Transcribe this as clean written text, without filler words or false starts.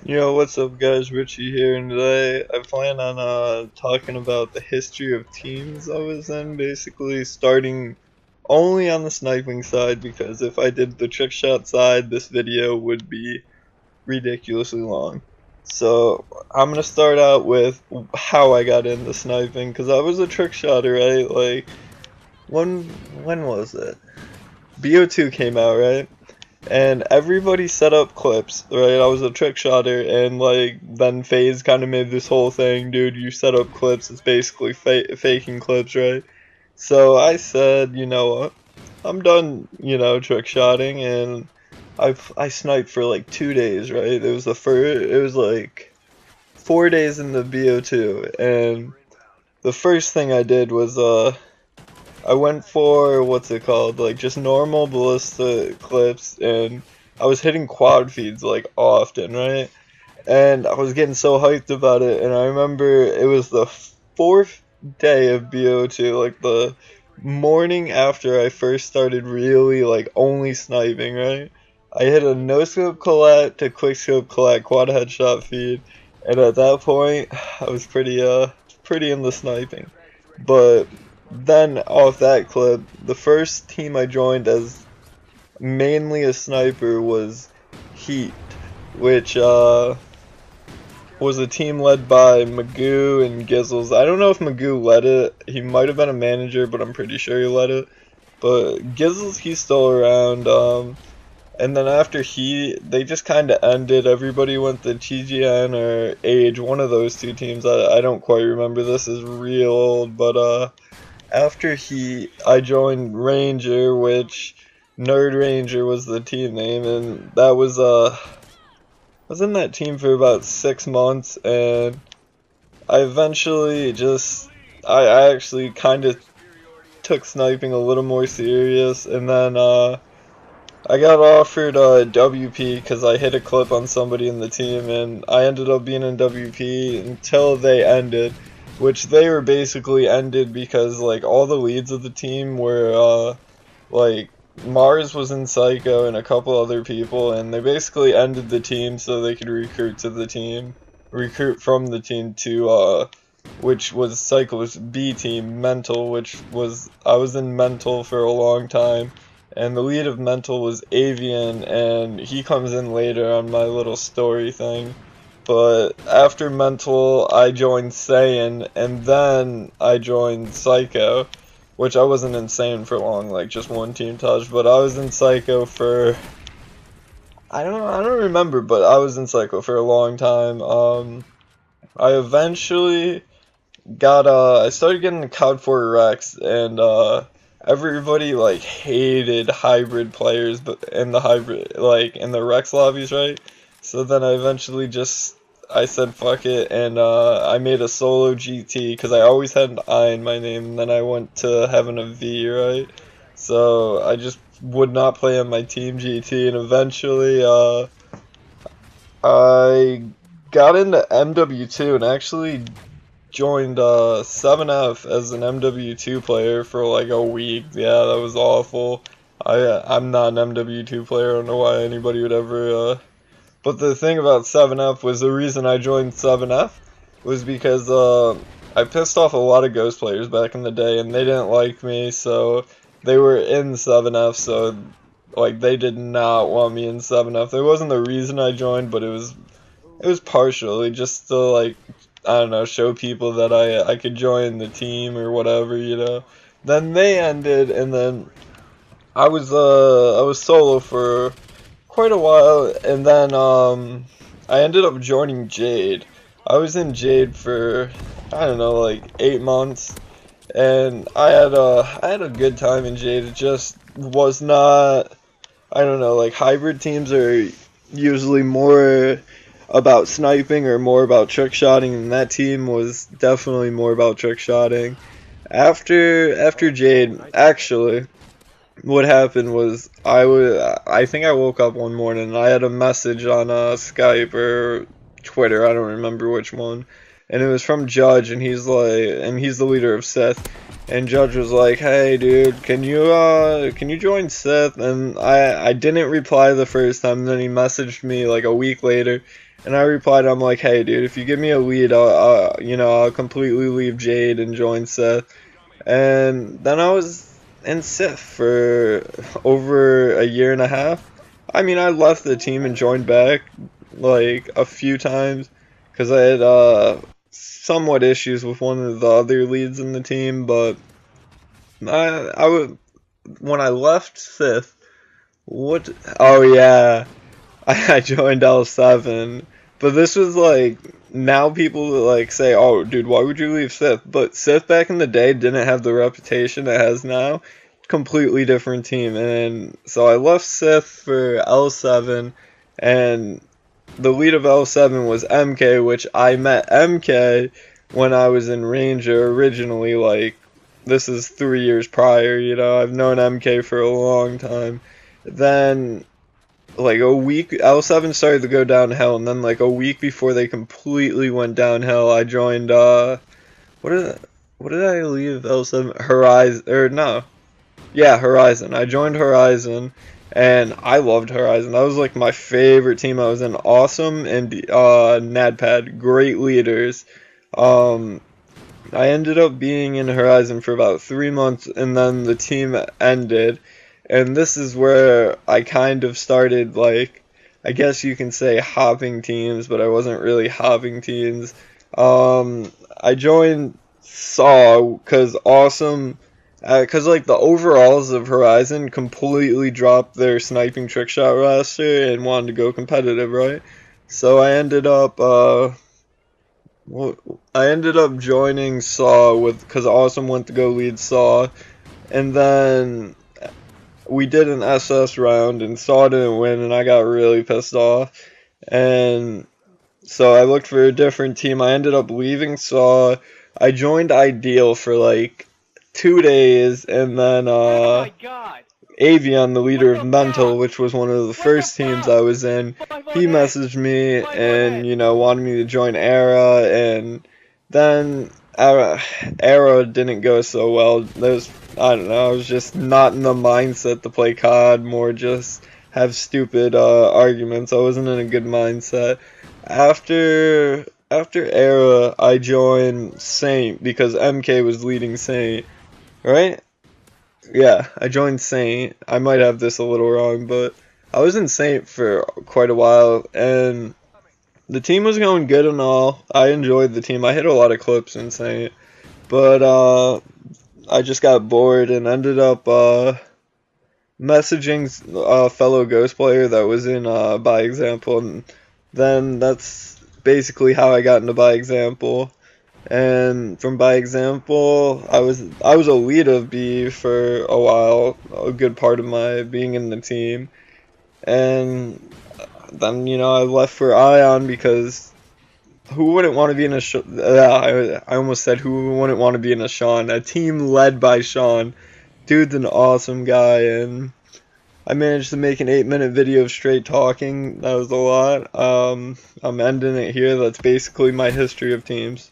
Yo, what's up guys, Richie here, and today I plan on talking about the history of teams I was in, basically starting only on the sniping side, because if I did the trick shot side, this video would be ridiculously long. So I'm gonna start out with how I got into sniping, because I was a trick shotter, right? Like, when, when was it? BO2 came out, right? And everybody set up clips, right? I was a trick shotter, and like then FaZe kind of made this whole thing, dude. You set up clips, it's basically faking clips, right? So I said, you know what? I'm done, trick shotting, and I sniped for like 2 days, right? It was the first. It was like 4 days in the BO2, and the first thing I did was I went for, what's it called, like just normal ballista clips, and I was hitting quad feeds like often, right? And I was getting so hyped about it, and I remember it was the fourth day of BO2, like the morning after I first started really like only sniping, right? I hit a no scope collat to quick scope collat quad headshot feed, and at that point I was pretty in the sniping. But then off that clip, the first team I joined as mainly a sniper was Heat, which was a team led by Magoo and Gizzles. I don't know if Magoo led it. He might have been a manager, but I'm pretty sure he led it. But Gizzles, he's still around. And then after they just kind of ended. Everybody went to TGN or Age, one of those two teams. I don't quite remember. This is real old, but after I joined Ranger, which Nerd Ranger was the team name, and that I was in that team for about 6 months, and I eventually I actually kind of took sniping a little more serious, and then I got offered WP because I hit a clip on somebody in the team, and I ended up being in WP until they ended, which they were basically ended because like all the leads of the team were like Mars was in Psycho and a couple other people, and they basically ended the team so they could recruit from the team to which was Psycho's B team, Mental, which was I was in Mental for a long time, and the lead of Mental was Avian, and he comes in later on my little story thing. But after Mental, I joined Saiyan, and then I joined Psycho, which I wasn't insane for long, like just one team touch, but I was in Psycho for I don't remember, but I was in Psycho for a long time. I eventually got I started getting the COD 4 Rex, and everybody like hated hybrid players, but in the hybrid like in the Rex lobbies, right? So then I eventually I said fuck it, and I made a solo GT because I always had an I in my name, and then I went to having a V, right? So I just would not play on my team GT, and eventually I got into MW2 and actually joined 7F as an MW2 player for like a week. Yeah, that was awful. I'm not an MW2 player. I don't know why anybody would ever but the thing about 7F was the reason I joined 7F was because I pissed off a lot of Ghost players back in the day, and they didn't like me, so they were in 7F, so like they did not want me in 7F. It wasn't the reason I joined, but it was partially just to like I don't know, show people that I could join the team or whatever. Then they ended, and then I was solo for quite a while, and then I ended up joining Jade. I was in Jade for I don't know, like 8 months, and I had a good time in Jade. It just was not, I don't know, like hybrid teams are usually more about sniping or more about trick shotting, and that team was definitely more about trick shotting. After Jade, actually, what happened was I think I woke up one morning and I had a message on Skype or Twitter, I don't remember which one, and it was from Judge, and he's the leader of Sith, and Judge was like, "Hey, dude, can you join Sith?" And I didn't reply the first time. And then he messaged me like a week later, and I replied. I'm like, "Hey, dude, if you give me a lead, I'll completely leave Jade and join Sith." And then I was in Sith for over a year and a half. I mean, I left the team and joined back like a few times because I had somewhat issues with one of the other leads in the team, but I would when I left Sith. What? Oh yeah, I joined L7, but this was like now people like say, "Oh, dude, why would you leave Sith?" But Sith back in the day didn't have the reputation it has now. Completely different team, and so I left Sith for L7, and the lead of L7 was MK, which I met MK when I was in Ranger originally. Like this is 3 years prior. I've known MK for a long time. Then like a week, L7 started to go downhill, and then like a week before they completely went downhill, I joined what did I leave L7? Horizon, or no, yeah, Horizon. I joined Horizon, and I loved Horizon. That was like my favorite team. I was in. Awesome and Nadpad, great leaders. um I ended up being in Horizon for about 3 months, and then the team ended. And this is where I kind of started, like, I guess you can say hopping teams, but I wasn't really hopping teams. I joined Saw because like the overalls of Horizon completely dropped their sniping trickshot roster and wanted to go competitive, right? So well, I ended up joining Saw because Awesome went to go lead Saw, and then we did an SS round and Saw didn't win, and I got really pissed off, and so I looked for a different team. I ended up leaving Saw. I joined Ideal for like 2 days, and then Oh my god! Avion, the leader of What the Mental, fuck? which was one of the What the first teams fuck? I was in, he 518! messaged me 518! and wanted me to join Era, and then Era didn't go so well. I don't know, I was just not in the mindset to play COD, more just have stupid arguments. I wasn't in a good mindset. After Era, I joined Saint because MK was leading Saint, right? Yeah, I joined Saint. I might have this a little wrong, but I was in Saint for quite a while, and the team was going good and all. I enjoyed the team. I hit a lot of clips in Saint, but I just got bored and ended up messaging a fellow Ghost player that was in By Example, and then that's basically how I got into By Example. And from By Example, I was a lead of B for a while, a good part of my being in the team. And then I left for Ion because who wouldn't want to be in a I almost said who wouldn't want to be in a Sean, a team led by Sean. Dude's an awesome guy, and I managed to make an 8-minute video of straight talking. That was a lot. I'm ending it here. That's basically my history of teams.